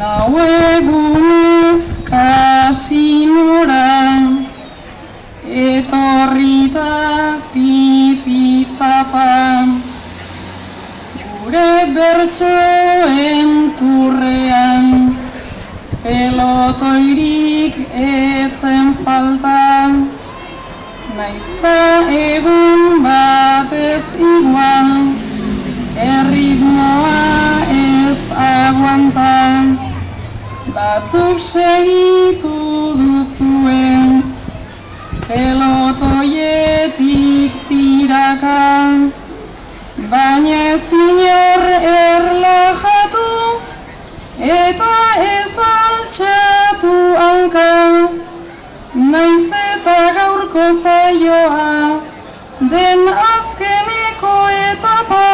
Lau egunez kasinora etorrita tipitapan, gure bertsoen turrean pelotoirik etzen falta, naizta egun batez igual, erritmoa ez aguanta, batzuk segitu duzuen pelotoietik tiraka, baina ezin erlajatu eta ez altxatu hanka, naiz eta gaurko zaioa den azkeneko etapa,